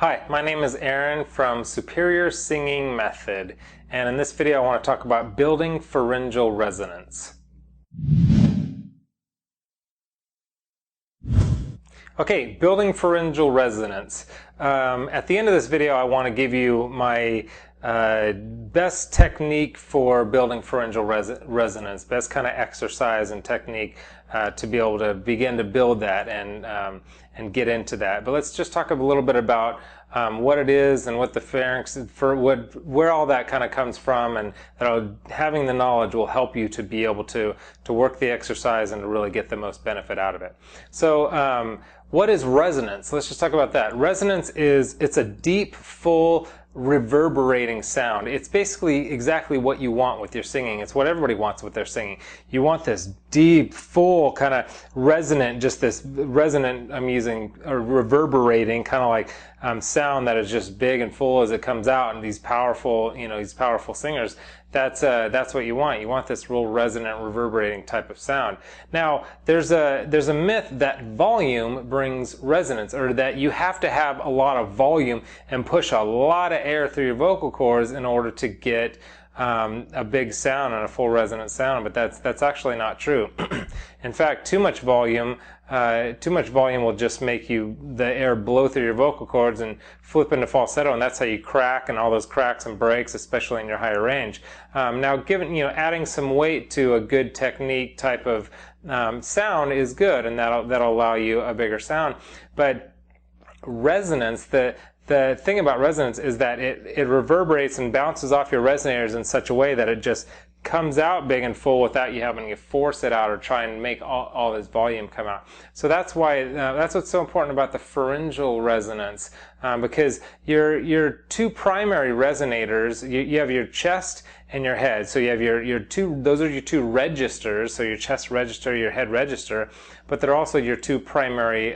Hi, my name is Aaron from Superior Singing Method, and in this video I want to talk about building pharyngeal resonance. Okay, building pharyngeal resonance. At the end of this video I want to give you my best technique for building pharyngeal resonance, best kind of exercise and technique to be able to begin to build that and get into that. But let's just talk a little bit about what it is and what the pharynx, where all that kind of comes from, and having the knowledge will help you to be able to work the exercise and to really get the most benefit out of it. So what is resonance? Let's just talk about that. Resonance it's a deep, full, reverberating sound. It's basically exactly what you want with your singing. It's what everybody wants with their singing. You want this deep, full, kind of resonant, just this resonant, I'm using a reverberating kind of like sound that is just big and full as it comes out, and these powerful singers. That's what you want. You want this real resonant, reverberating type of sound. Now, there's a myth that volume brings resonance, or that you have to have a lot of volume and push a lot of air through your vocal cords in order to get a big sound and a full resonant sound, but that's actually not true. In fact, too much volume will just make the air blow through your vocal cords and flip into falsetto, and that's how you crack, and all those cracks and breaks, especially in your higher range. Now, adding some weight to a good technique type of sound is good, and that'll allow you a bigger sound. But resonance, the thing about resonance is that it reverberates and bounces off your resonators in such a way that it just comes out big and full without you having to force it out or try and make all this volume come out. So that's why that's what's so important about the pharyngeal resonance, because your two primary resonators, you have your chest and your head. So you have those are your two registers, so your chest register, your head register, but they're also your two primary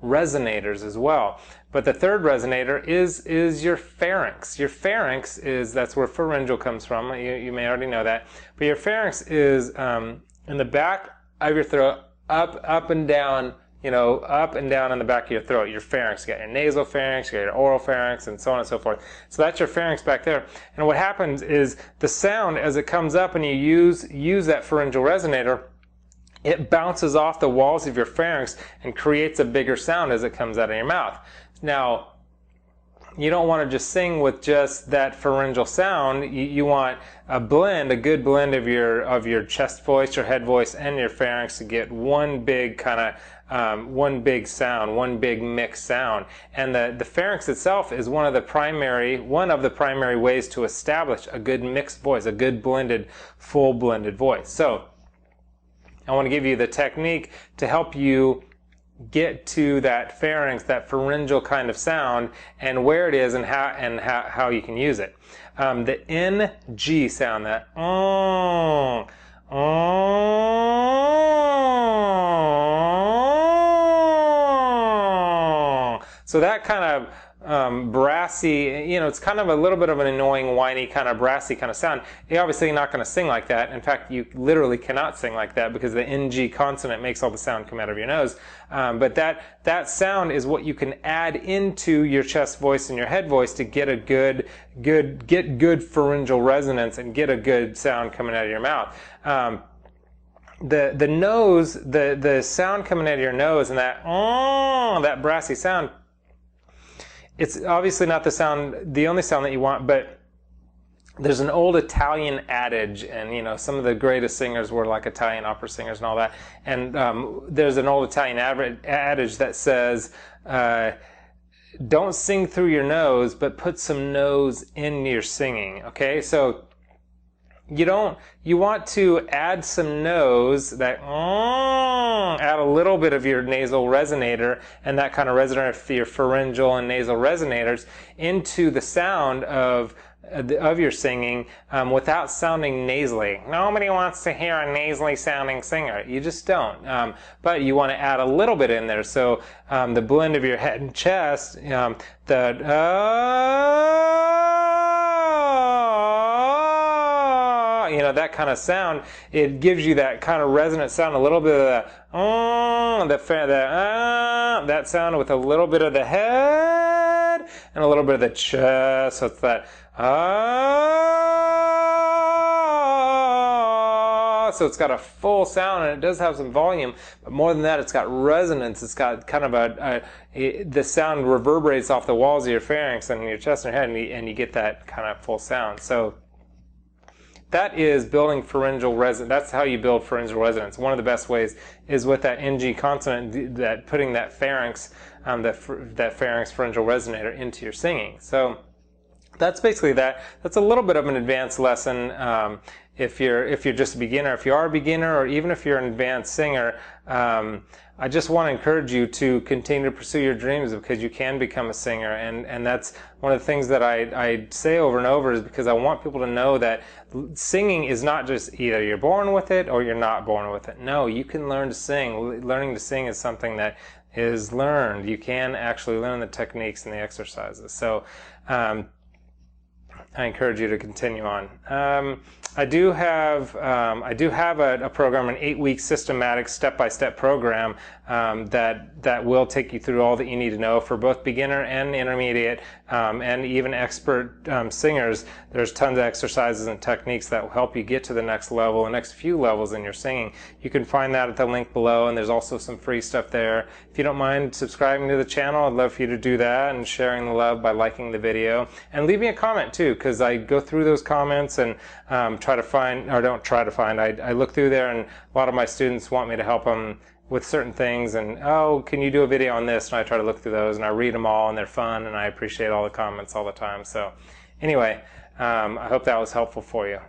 resonators as well. But the third resonator is your pharynx. Your pharynx that's where pharyngeal comes from. You may already know that. But your pharynx is in the back of your throat, up and down, up and down in the back of your throat. Your pharynx. You got your nasal pharynx, you got your oral pharynx, and so on and so forth. So that's your pharynx back there. And what happens is the sound, as it comes up and you use that pharyngeal resonator, it bounces off the walls of your pharynx and creates a bigger sound as it comes out of your mouth. Now, you don't want to just sing with just that pharyngeal sound. You want a good blend of your chest voice, your head voice, and your pharynx to get one big kind of one big sound, one big mixed sound. And the pharynx itself is one of the primary ways to establish a good mixed voice, a good full blended voice. So I want to give you the technique to help you get to that pharynx, that pharyngeal kind of sound, and where it is and how you can use it. The NG sound, that so that kind of brassy, it's kind of a little bit of an annoying, whiny, kind of brassy kind of sound. You're obviously not going to sing like that. In fact, you literally cannot sing like that because the NG consonant makes all the sound come out of your nose. But that sound is what you can add into your chest voice and your head voice to get a good pharyngeal resonance and get a good sound coming out of your mouth. The nose, the sound coming out of your nose, and that brassy sound, it's obviously not the only sound that you want, but there's an old Italian adage, and some of the greatest singers were like Italian opera singers and all that. And there's an old Italian adage that says, "Don't sing through your nose, but put some nose in your singing." Okay, so you want to add some nose, add a little bit of your nasal resonator and that kind of resonator for your pharyngeal and nasal resonators into the sound of your singing without sounding nasally. Nobody wants to hear a nasally sounding singer. You just don't. But you want to add a little bit in there. So the blend of your head and chest, that kind of sound, it gives you that kind of resonant sound, a little bit of that sound with a little bit of the head and a little bit of the ch. So it's that so it's got a full sound, and it does have some volume, but more than that, it's got resonance. It's got kind of the sound reverberates off the walls of your pharynx and your chest and your head, and you get that kind of full sound. So that is building pharyngeal resonance. That's how you build pharyngeal resonance. One of the best ways is with that NG consonant, that putting that pharynx, that pharynx pharyngeal resonator into your singing. So that's basically that. That's a little bit of an advanced lesson. If you're just a beginner, if you are a beginner, or even if you're an advanced singer, I just want to encourage you to continue to pursue your dreams, because you can become a singer. And that's one of the things that I say over and over, is because I want people to know that singing is not just either you're born with it or you're not born with it. No, you can learn to sing. Learning to sing is something that is learned. You can actually learn the techniques and the exercises. So I encourage you to continue on. I do have a program, an 8-week systematic step-by-step program that will take you through all that you need to know for both beginner and intermediate and even expert singers. There's tons of exercises and techniques that will help you get to the next level, the next few levels in your singing. You can find that at the link below, and there's also some free stuff there. If you don't mind subscribing to the channel, I'd love for you to do that, and sharing the love by liking the video. And leave me a comment too, because I go through those comments and I look through there, and a lot of my students want me to help them with certain things, and oh, can you do a video on this? And I try to look through those, and I read them all, and they're fun, and I appreciate all the comments all the time. So anyway, I hope that was helpful for you.